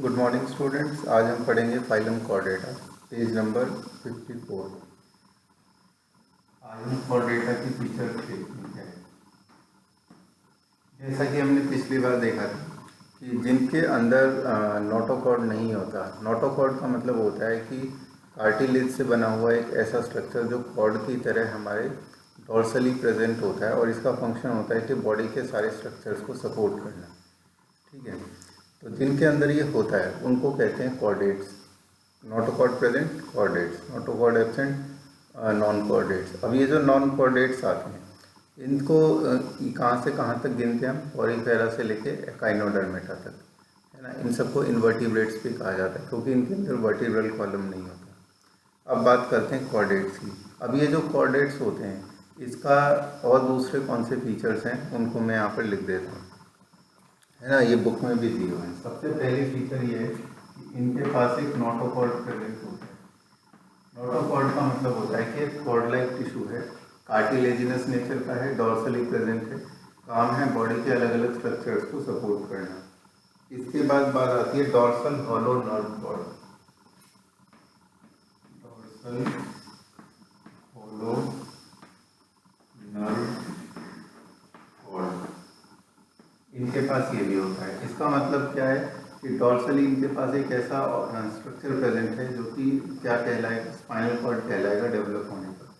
Good morning students. आज हम पढ़ेंगे phylum Chordata, page number 54। Phylum Chordata की फीचर स्टेटमेंट है। जैसा कि हमने पिछली बार देखा था कि जिनके अंदर नोटोकॉर्ड नहीं होता। नोटोकॉर्ड का मतलब होता है कि कार्टिलेज से बना हुआ एक ऐसा स्ट्रक्चर जो कॉर्ड की तरह हमारे डोर्सली प्रेजेंट होता है और इसका फंक्शन होता है कि बॉडी के सारे स्ट्रक्चर्स को सपोर्ट करना। ठीक है, तो जिनके अंदर ये होता है उनको कहते हैं chordates. Notochord present chordates, notochord absent non chordates. अब ये जो नॉन कॉर्डेट्स आते हैं इनको कहाँ से कहाँ तक गिनते हैं हम? पॉरीफेरा से लेके एकाइनोडर्मेटा तक, है ना। इन सबको इन्वर्टिब्रेट्स भी कहा जाता है क्योंकि इनके अंदर वर्टिब्रल कॉलम नहीं होता। अब बात करते हैं कॉर्डेट्स की। अब ये जो कॉर्डेट्स होते हैं इसका और दूसरे कौन से फीचर्स हैं उनको मैं यहाँ पर लिख देता हूँ, है ना। ये बुक में भी दिए हुए हैं। सबसे पहले फीचर ये है कि इनके पास एक नोटोकॉर्ड प्रेजेंट होता है। नोटोकॉर्ड का मतलब होता है कि कॉर्ड लाइक टिश्यू है, कार्टिलेजिनस नेचर का है, डॉर्सली प्रेजेंट है। काम है बॉडी के अलग अलग स्ट्रक्चर्स को सपोर्ट करना। इसके बाद बात आती है dorsal hollow nerve cord. Dorsal hollow nerve cord, इनके पास ये भी होता है। इसका मतलब क्या है कि डॉर्सली इनके पास एक ऐसा स्ट्रक्चर प्रेजेंट है जो कि क्या कहलाएगा, स्पाइनल कॉर्ड कहलाएगा डेवलप होने पर।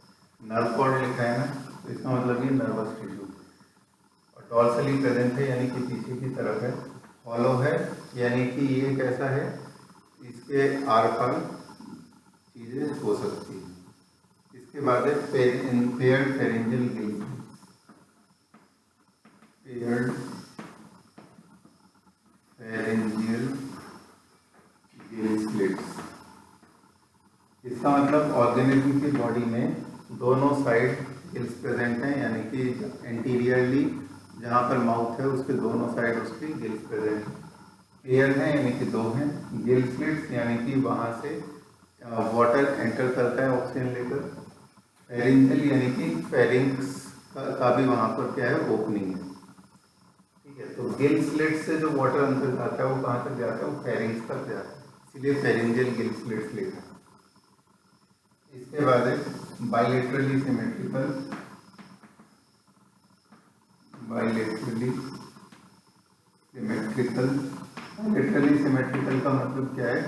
नर्व कॉर्ड लिखा है ना, तो इसका मतलब ये नर्वस टिश्यू। और डॉर्सली प्रेजेंट है यानी कि पीछे की तरफ है। हॉलो है यानी कि ये कैसा है, इसके आर पार चीज़ें हो सकती हैं। इसके बाद है paired pharyngeal gills. Paired pharyngeal gill slits, इसका मतलब ऑर्गेनिज्म की बॉडी में दोनों साइड गिल्स प्रेजेंट हैं, यानी कि एंटीरियरली जहाँ पर माउथ है उसके दोनों साइड उसके गिल्स प्रेजेंट हैं। पेयर हैं यानी कि दो हैं। गिल स्लिट्स यानी कि वहाँ से वाटर एंटर करता है ऑक्सीजन लेकर। फेरेंजियल यानी कि फेरिंक्स का भी वहाँ पर क्या है, ओपनिंग है। ठीक है, तो गिल स्लिट से जो वाटर अंदर जाता है वो कहाँ तक जाता है, वो फेरिंग्स तक जाता है, इसलिए फेरेंजियल गिल स्लिट्स लिखा है। इसके बाद है bilaterally symmetrical. Bilaterally symmetrical, bilaterally symmetrical का मतलब क्या है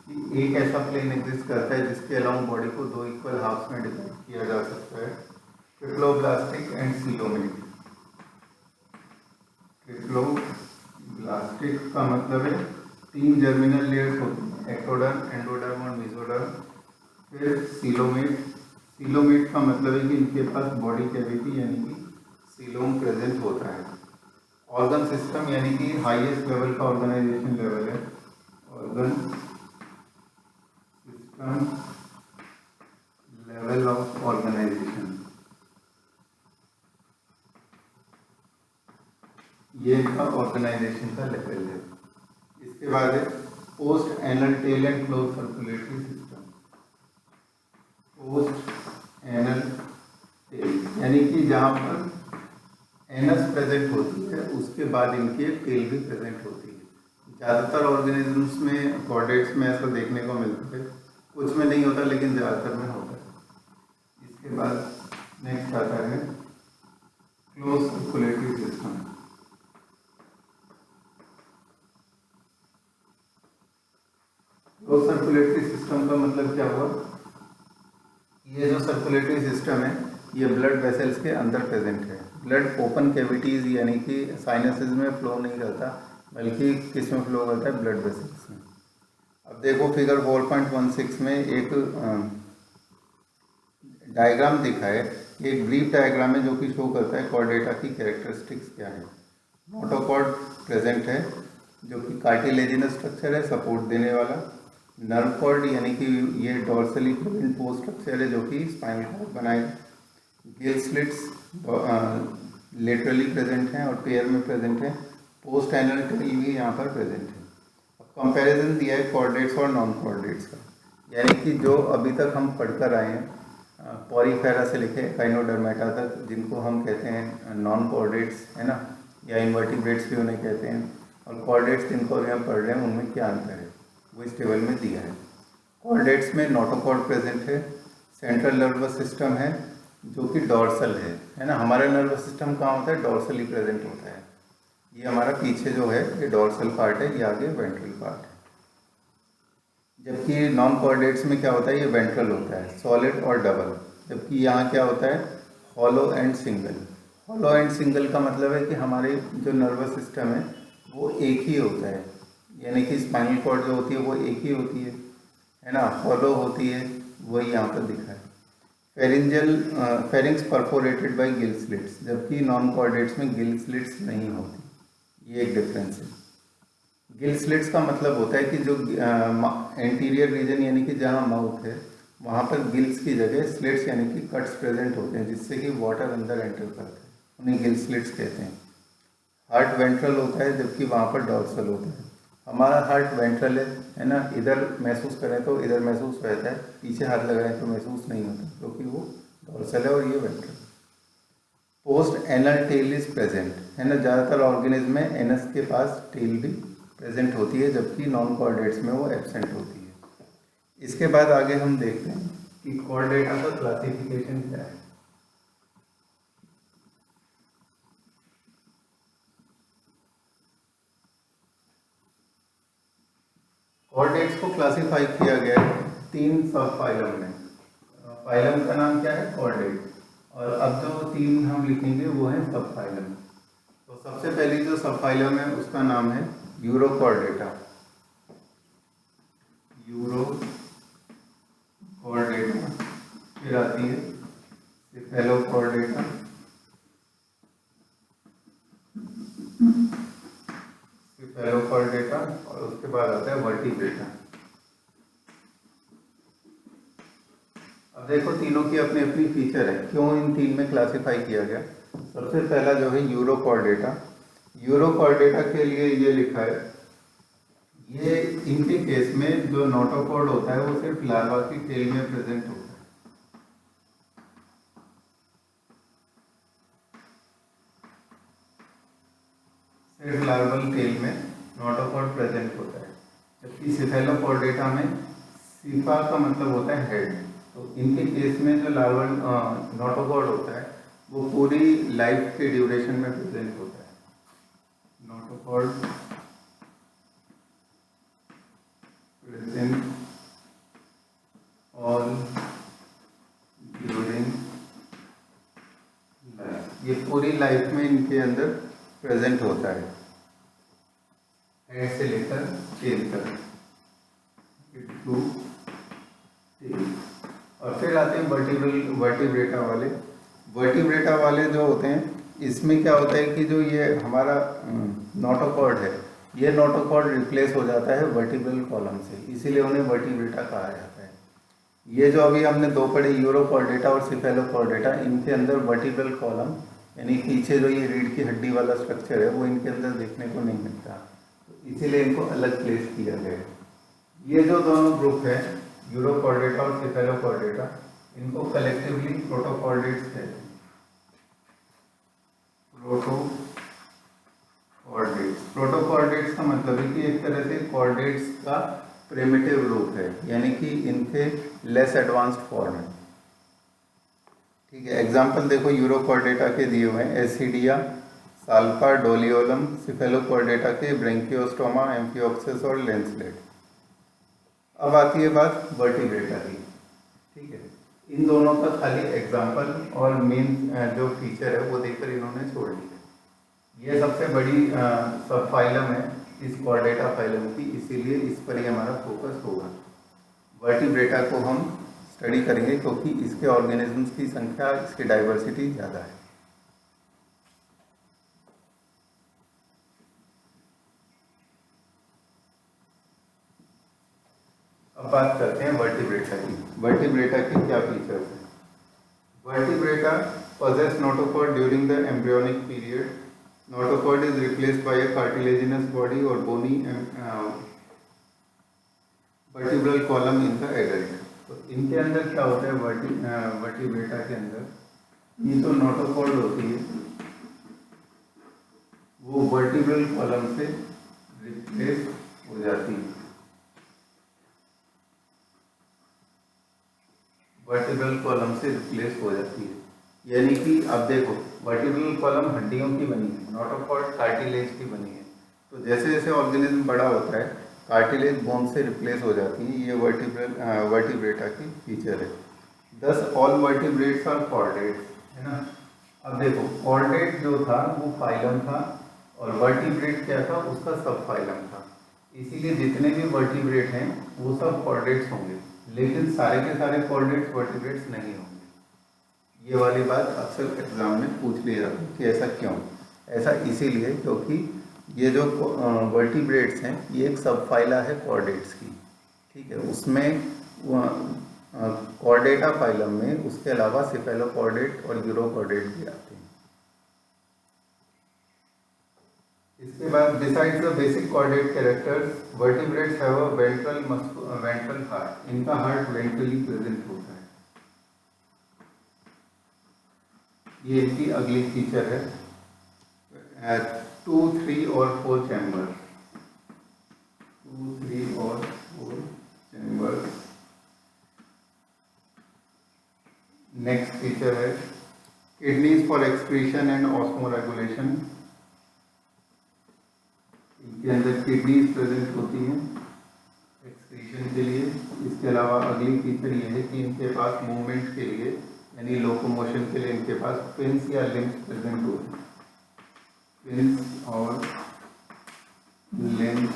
कि एक ऐसा प्लेन एग्जिस्ट करता है जिसके अलाउंग बॉडी को दो इक्वल हाफ्स में डिवाइड किया जा सकता है। Triploblastic and coelomate. ट्रिप्लोब्लास्टिक का मतलब है तीन जर्मिनल लेयर्स होती हैं, एक्टोडर्म, एंडोडर्म और मेसोडर्म। फिर सीलोमेट। सीलोमेट का मतलब है कि इनके पास बॉडी कैविटी यानी कि सीलोम प्रेजेंट होता है। ऑर्गन सिस्टम यानी कि हाईएस्ट लेवल का ऑर्गेनाइजेशन लेवल है। Organ system level of organisation, ये इनका ऑर्गेनाइजेशन का लेवल है। इसके बाद है post anal tail and close circulatory system. Post anal tail यानी कि जहाँ पर एनस प्रेजेंट होती है उसके बाद इनकी एक टेल भी प्रेजेंट होती है। ज़्यादातर ऑर्गेनिजम्स में, कॉर्डेट्स में ऐसा देखने को मिलता है, कुछ में नहीं होता लेकिन ज़्यादातर में होता है। इसके बाद नेक्स्ट आता है close circulatory system. Close circulatory system का मतलब क्या हुआ, ये जो सर्कुलेटरी सिस्टम है ये ब्लड वेसल्स के अंदर प्रेजेंट है। ब्लड ओपन कैविटीज़ यानी कि साइनसेस में फ्लो नहीं करता बल्कि किस में फ्लो करता है, ब्लड वेसल्स में। अब देखो फिगर 4.16 में एक डायग्राम दिखा है, एक ब्रीफ डायग्राम है जो कि शो करता है कॉर्डेटा की कैरेक्टरिस्टिक्स क्या है। नोटोकॉर्ड प्रेजेंट है जो कि कार्टिलेजिनस स्ट्रक्चर है, सपोर्ट देने वाला। नर्व कॉर्ड यानी कि ये डॉर्सली प्रेजेंट वो स्ट्रक्चर है जो कि स्पाइनल कॉर्ड बनाएगा। गिल स्लिट्स लेटरली प्रेजेंट हैं और पेयर में प्रेजेंट है। पोस्ट एनल टेल भी यहाँ पर प्रेजेंट है। अब कंपैरिजन दिया है कॉर्डेट्स और नॉन कॉर्डेट्स का, यानी कि जो अभी तक हम पढ़कर आए हैं पॉरीफेरा से लेके एकाइनोडर्मेटा तक, जिनको हम कहते हैं नॉन कॉर्डेट्स, है ना, या इन्वर्टिब्रेट्स भी उन्हें कहते हैं। और कॉर्डेट्स जिनको अभी हम पढ़ रहे हैं उनमें क्या अंतर है वो इस टेबल में दिया है। कॉर्डेट्स में नोटोकॉर्ड प्रेजेंट है, सेंट्रल नर्वस सिस्टम है जो कि डॉर्सल है ना। हमारा नर्वस सिस्टम कहाँ होता है, डॉर्सल ही प्रेजेंट होता है। ये हमारा पीछे जो है ये डॉर्सल पार्ट है, ये आगे वेंट्रल पार्ट है। जबकि नॉन कॉर्डेट्स में क्या होता है, ये वेंट्रल होता है, सॉलिड और डबल। जबकि यहाँ क्या होता है, hollow and single. Hollow and single का मतलब है कि हमारे जो नर्वस सिस्टम है वो एक ही होता है, यानी कि स्पाइनल कॉर्ड जो होती है वो एक ही होती है ना, हॉलो होती है, वही यहाँ पर दिखा है। Pharynx perforated bye gill slits, जबकि नॉन कॉर्डेट्स में गिल स्लिट्स नहीं होती, ये एक डिफरेंस है। गिल स्लिट्स का मतलब होता है कि जो एंटीरियर रीजन यानी कि जहाँ माउथ है वहाँ पर गिल्स की जगह स्लिट्स यानी कि कट्स प्रेजेंट होते हैं जिससे कि वाटर अंदर एंटर करता है, उन्हें गिल स्लिट्स कहते हैं। हार्ट वेंट्रल होता है जबकि वहाँ पर डॉर्सल होता है। हमारा हार्ट वेंट्रल है ना, इधर महसूस करें तो इधर महसूस रहता है, पीछे हाथ लगाएं तो महसूस नहीं होता क्योंकि वो डॉर्सल है और ये ventral. Post anal tell is present है ना, ज़्यादातर ऑर्गेनिज्म में एनस के पास टेल भी प्रेजेंट होती है जबकि नॉन कॉर्डेट्स में वो एब्सेंट होती है। इसके बाद आगे हम देखते हैं कि कॉर्डेटा का क्लासिफिकेशन क्या है। कॉर्डेट्स को क्लासिफाई किया गया है 3 सब फाइलम में। फाइलम का नाम क्या है, कॉर्डेट, और अब जो 3 हम लिखेंगे वो है सब फाइलम। तो सबसे पहली जो सब फाइलम है उसका नाम है यूरोकॉर्डेटा। यूरोकॉर्डेटा, फिर आती है सिफेलोकॉर्डेटा, सिफेलोकॉर्डेटा, और उसके बाद आता है वर्टिब्रेटा। अब देखो तीनों की अपनी अपनी फीचर है, क्यों इन 3 में क्लासिफाई किया गया। सबसे पहला जो है यूरोकॉर्डेटा। यूरोकॉर्डेटा के लिए ये लिखा है, ये इनके केस में जो नोटोकॉर्ड होता है वो सिर्फ लार्वा की टेल में प्रेजेंट होता है। सिर्फ लार्वल टेल में नोटोकॉर्ड प्रेजेंट होता है। जबकि सिफेलोकॉर्डेटा में सीफा का मतलब होता है हेड। तो इनके केस में जो लार्वल नोटोकॉर्ड होता है वो पूरी लाइफ के ड्यूरेशन में प्रेजेंट होता है। Notochord present all during life, ये पूरी लाइफ में इनके अंदर प्रेजेंट होता है, हेड से लेकर टेल तक, टू टेल। और फिर आते हैं वर्टिब्रेटा वाले। वर्टिब्रेटा वाले जो होते हैं इसमें क्या होता है कि जो ये हमारा नोटोकॉर्ड है, ये नोटोकॉर्ड रिप्लेस हो जाता है वर्टिब्रल कॉलम से, इसीलिए उन्हें वर्टिब्रेटा कहा जाता है। ये जो अभी हमने 2 पढ़े, यूरोकॉर्डेटा और सिफेलोकॉर्डेटा, इनके अंदर वर्टिब्रल कॉलम यानी पीछे जो ये रीढ़ की हड्डी वाला स्ट्रक्चर है वो इनके अंदर देखने को नहीं मिलता, तो इसीलिए इनको अलग प्लेस किया गया है। ये जो दोनों ग्रुप है यूरोकॉर्डेटा और सिफेलोकॉर्डेटा, इनको कलेक्टिवली प्रोटोकॉर्डेट्स कहते हैं। प्रोटोकॉर्डेट्स का मतलब है कि एक तरह से कॉर्डेट्स का प्रिमिटिव रूप है, यानी कि इनके लेस एडवांस्ड फॉर्म है। ठीक है, एग्जाम्पल देखो यूरोकॉर्डेटा के दिए हुए हैं, एसिडिया, साल्पा, डोलियोलम। सिफेलोकॉर्डेटा के ब्रेंकियोस्टोमा, एम्फियोक्सिस और लेंसलेट। अब आती है बात वर्टिब्रेटा की। ठीक है, इन दोनों का खाली एग्जाम्पल और मेन जो फीचर है वो देखकर इन्होंने छोड़ दिया। ये सबसे बड़ी सब फाइलम है इस कॉर्डेटा फाइलम की, इसीलिए इस पर ही हमारा फोकस होगा। वर्टिब्रेटा को हम स्टडी करेंगे क्योंकि इसके ऑर्गेनिजम्स की संख्या, इसकी डाइवर्सिटी ज़्यादा है। अब बात करते हैं वर्टिब्रेटा की। वर्टिब्रेटा के क्या फीचर्स हैं। Vertebrata possess notochord during the embryonic period. Notochord is replaced by a cartilaginous body or bony vertebral column in the adult. तो इनके अंदर क्या होता है, वर्टिब्रेटा के अंदर ये जो नोटोकॉर्ड होती है वो वर्टिब्रल कॉलम से रिप्लेस हो जाती है। वर्टिब्रल कॉलम से रिप्लेस हो जाती है। यानी कि अब देखो, वर्टिब्रल कॉलम हड्डियों की बनी है, नोटोकॉर्ड कार्टिलेज की बनी है। तो जैसे जैसे ऑर्गेनिज्म बड़ा होता है, कार्टिलेज बोन से रिप्लेस हो जाती है। ये वर्टिब्रेटा की फीचर है। दस ऑल वर्टिब्रेट्स आर कॉर्डेट्स, है ना। अब देखो, कॉर्डेट जो था वो फाइलम था, और वर्टिब्रेट क्या था, उसका सब फाइलम था। इसीलिए जितने भी वर्टिब्रेट हैं वो सब कॉर्डेट्स होंगे, लेकिन सारे के सारे कॉर्डेट्स वर्टिब्रेट्स नहीं होंगे। ये वाली बात अक्सर एग्जाम में पूछ लिया जाता है कि ऐसा क्यों। ऐसा इसीलिए क्योंकि ये जो वर्टिब्रेट्स हैं ये एक सब फाइला है कॉर्डेट्स की, ठीक है। उसमें कॉर्डेटा फाइलम में उसके अलावा सिफेलोकॉर्डेट और यूरोकॉर्डेट भी आते हैं। इसके बाद besides the basic chordate characters, vertebrates have a ventral heart. इनका हार्ट वेंट्रली प्रेजेंट होता है। ये इनकी अगली फीचर है। 2, 3 और 4 चैम्बर, 2, 3 और 4 चैम्बर। नेक्स्ट फीचर है kidneys for excretion and osmoregulation. इनके अंदर किडनीज प्रेजेंट होती हैं एक्सक्रीशन के लिए। इसके अलावा अगली फीचर ये है कि इनके पास मूवमेंट के लिए यानी लोकोमोशन के लिए इनके पास फिन्स या लिम्स प्रेजेंट होते हैं। फिन्स और लिम्स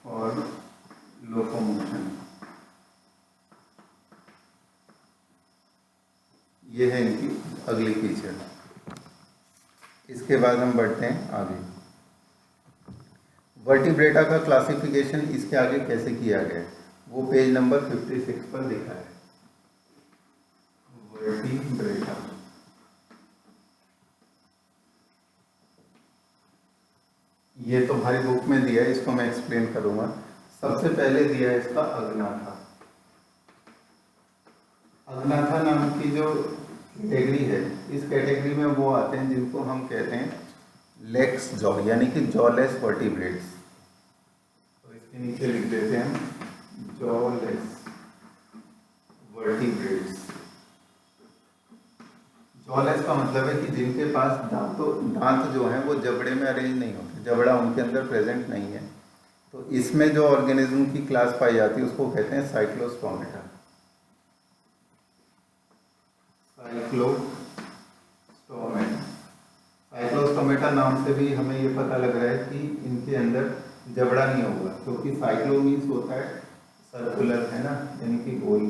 और लोकोमोशन, ये है इनकी अगली फीचर। इसके बाद हम बढ़ते हैं आगे। वर्टिब्रेटा का क्लासिफिकेशन इसके आगे कैसे किया गया है वो पेज नंबर 56 पर लिखा है। वर्टिब्रेटा, ये तो हमारी बुक में दिया है, इसको मैं एक्सप्लेन करूंगा। सबसे पहले दिया है इसका अग्नाथा। अग्नाथा नाम की जो कैटेगरी है, इस कैटेगरी में वो आते हैं जिनको हम कहते हैं लेग्स जॉ, यानी कि जॉलेस वर्टिब्रेट्स। तो इसके नीचे लिख देते हैं हम जॉलेस वर्टिब्रेट्स। जॉलेस का मतलब है कि जिनके पास दांत जो हैं वो जबड़े में अरेंज नहीं होते, जबड़ा उनके अंदर प्रेजेंट नहीं है। तो इसमें जो ऑर्गेनिज्म की क्लास पाई जाती है उसको कहते हैं साइक्लोस्टोमेटा। साइक्लोस्टोमेटा नाम से भी हमें ये पता लग रहा है कि इनके अंदर जबड़ा नहीं होगा, क्योंकि साइक्लो मीन्स होता है सर्कुलर, है ना, यानी कि गोल,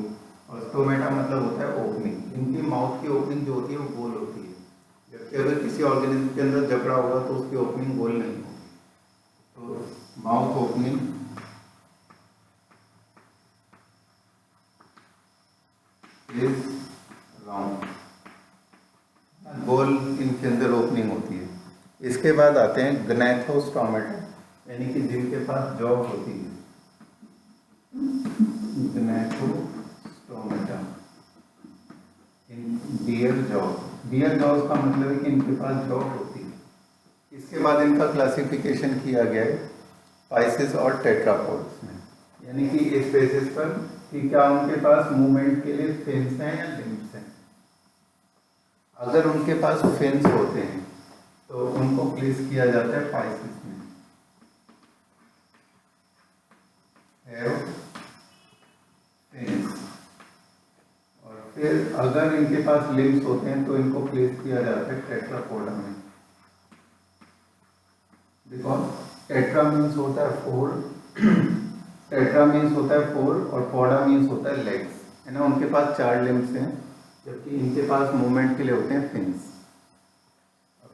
और स्टोमेटा मतलब होता है ओपनिंग। इनकी माउथ की ओपनिंग जो होती है वो गोल होती है, जबकि अगर किसी ऑर्गेनिज्म के अंदर जबड़ा होगा तो उसकी ओपनिंग गोल नहीं होगी। तो माउथ ओपनिंग इज राउंड, गोल इनके अंदर ओपनिंग होती है। इसके बाद आते हैं ग्नैथोस्टोमेटा, यानी कि जिनके पास जॉ होती है। ग्नैथोस्टोमेटा इन बियर जॉ, बियर जॉज का मतलब है कि इनके पास जॉ होती है। इसके बाद इनका क्लासिफिकेशन किया गया है पाइसेस और टेट्रापोड्स में, यानी कि इस बेसिस पर कि क्या उनके पास मूवमेंट के लिए फिन्स हैं या लिम्स हैं। अगर उनके पास फिन्स होते हैं तो उनको प्लेस किया जाता है पाइसेस में। फिन्स, और फिर अगर इनके पास लिम्स होते हैं तो इनको प्लेस किया जाता है टेट्रापोडा में। बिकॉज टेट्रा मीन्स होता है 4, टेट्रा मीन्स होता है 4 और पोडा मीन्स होता है लेग्स, है ना। उनके पास 4 लिम्स हैं, जबकि इनके पास मूवमेंट के लिए होते हैं फिन्स।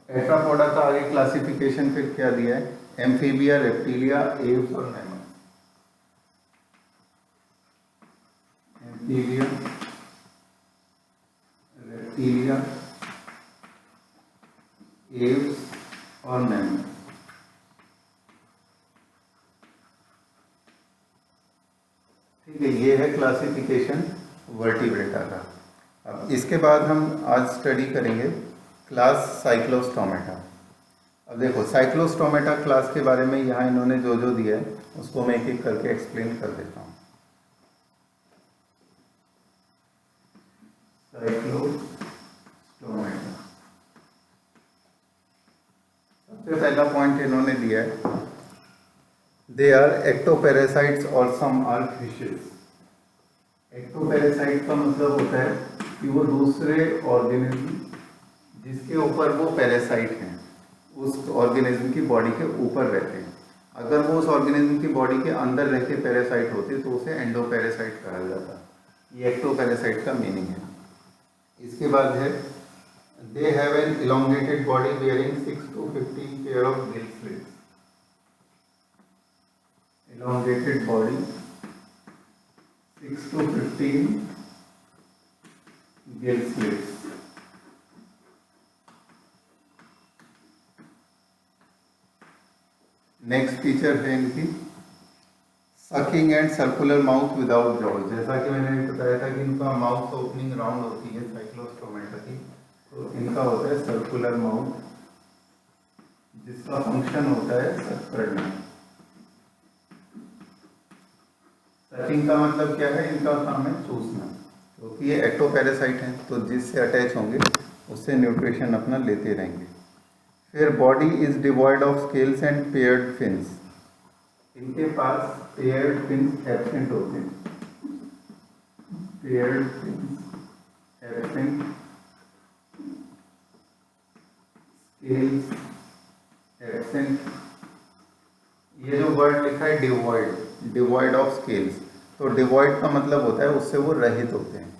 टेट्रापोडा का आगे क्लासिफिकेशन फिर क्या दिया है, एम्फीबिया, रेप्टिलिया, एव्स और मैमल्स। एम्फीबिया, रेप्टिलिया, एव्स और मैमल्स। ठीक है, ये है क्लासिफिकेशन वर्टिब्रेटा का। अब इसके बाद हम आज स्टडी करेंगे क्लास साइक्लोस्टोमेटा। अब देखो साइक्लोस्टोमेटा क्लास के बारे में यहाँ इन्होंने जो जो दिया है उसको मैं एक एक करके एक्सप्लेन कर देता हूँ। साइक्लोस्टोमेटा, सबसे पहला पॉइंट इन्होंने दिया है, दे आर एक्टोपैरासाइट्स और सम आर फिशेस। एक्टोपैरासाइट का मतलब होता है कि वो दूसरे ऑर्गेनिज्म जिसके ऊपर वो पैरासाइट हैं उस ऑर्गेनिज्म की बॉडी के ऊपर रहते हैं। अगर वो उस ऑर्गेनिज्म की बॉडी के अंदर रह के पैरासाइट होते तो उसे एंडोपैरासाइट कहा जाता। ये एक्टोपैरासाइट का मीनिंग है। इसके बाद है they have an elongated body bearing 6 to 15 pair of gill slits. Elongated body 6 to 15 gill slits. Next feature है इनकी sucking and circular mouth without jaw. जैसा कि मैंने बताया था कि इनका माउथ ओपनिंग राउंड होती है साइक्लोस्टोमेटा की, तो इनका होता है सर्कुलर माउथ जिसका फंक्शन होता है सक करना। सकिंग का मतलब क्या है, इनका काम है चूसना, क्योंकि ये एक्टोपैरासाइट हैं तो जिससे अटैच होंगे उससे न्यूट्रिशन अपना लेते रहेंगे। फिर body is devoid of scales and paired fins. इनके पास पेयर्ड फिन्स एब्सेंट होते हैं। Paired fins absent, scales absent. ये जो वर्ड लिखा है डिवॉइड, डिवॉइड ऑफ स्केल्स, तो डिवॉइड का मतलब होता है उससे वो रहित होते हैं।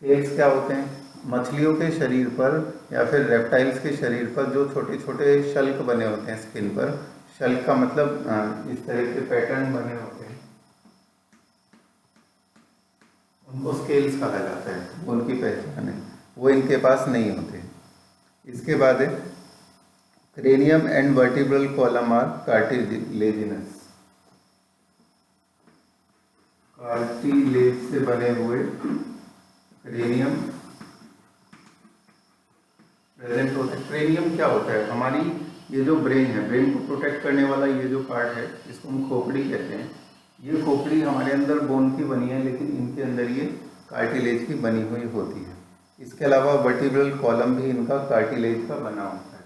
स्केल्स क्या होते हैं, मछलियों के शरीर पर या फिर रेप्टाइल्स के शरीर पर जो छोटे छोटे शल्क बने होते हैं स्किन पर, शल्क का मतलब इस तरह के पैटर्न बने होते हैं, उनको स्केल्स कहा जाता है, उनकी पहचान है, वो इनके पास नहीं होते। इसके बाद है cranium and vertebral column are cartilaginous. Cartilage से बने हुए क्रेनियम प्रेजेंट होता है। क्रेनियम क्या होता है, हमारी ये जो ब्रेन है, ब्रेन को प्रोटेक्ट करने वाला ये जो पार्ट है इसको हम खोपड़ी कहते हैं। ये खोपड़ी हमारे अंदर बोन की बनी है, लेकिन इनके अंदर ये कार्टिलेज की बनी हुई होती है। इसके अलावा वर्टिब्रल कॉलम भी इनका कार्टिलेज का बना होता है।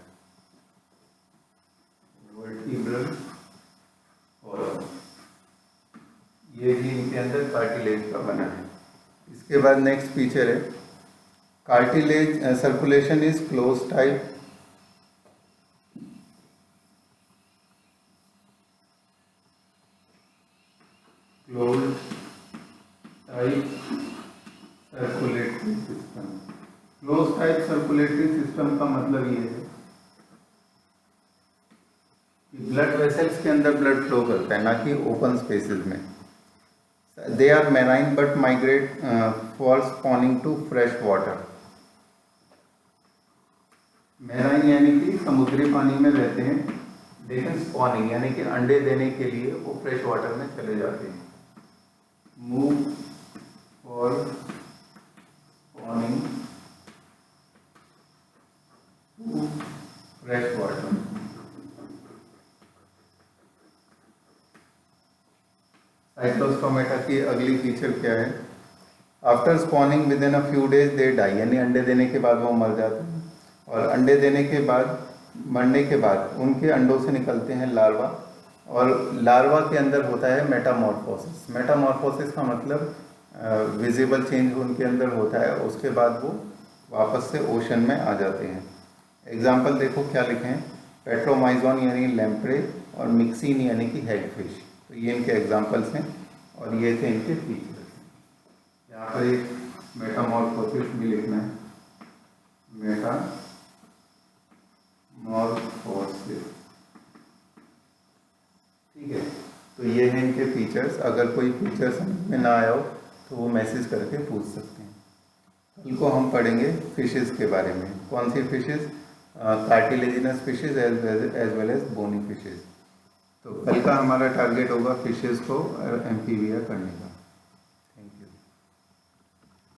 वर्टिब्रल कॉलम ये भी इनके अंदर कार्टिलेज का बना है। इसके बाद नेक्स्ट फीचर है cartilage circulation is close type. Close type circulatory system. Close type circulatory system का मतलब ये है कि ब्लड वेसल्स के अंदर ब्लड फ्लो करता है, ना कि ओपन स्पेसेस में। They are marine but migrate for spawning to fresh water. Marine यानी कि समुद्री पानी में रहते हैं, लेकिन स्पॉनिंग यानी कि अंडे देने के लिए वो फ्रेश वाटर में चले जाते हैं। Move for spawning to fresh water. Cyclostomata की अगली फीचर क्या है, after spawning within a few days they die, यानी अंडे देने के बाद वो मर जाते हैं। और अंडे देने के बाद, मरने के बाद उनके अंडों से निकलते हैं लार्वा, और लार्वा के अंदर होता है मेटामॉर्फोसिस। मेटामॉर्फोसिस का मतलब विजिबल चेंज उनके अंदर होता है, उसके बाद वो वापस से ओशन में आ जाते हैं। एग्जाम्पल देखो क्या लिखे हैं, पेट्रोमाइजोन यानी लैम्प्रे और मिक्सिन यानी कि हेगफिश। तो ये इनके एग्जाम्पल्स हैं और ये थे इनके फीचर्स। यहाँ पर एक मेटामॉर्फोसिस भी लिखना है, मेटामॉर्फोसिस, ठीक है। तो ये हैं इनके फीचर्स। अगर कोई फीचर समझ में ना आया हो तो वो मैसेज करके पूछ सकते हैं। कल को हम पढ़ेंगे फिशेस के बारे में। कौन सी fishes, cartilaginous fishes as well as bony fishes. तो कल का हमारा टारगेट होगा फिशेस को एम्फीबिया करने का।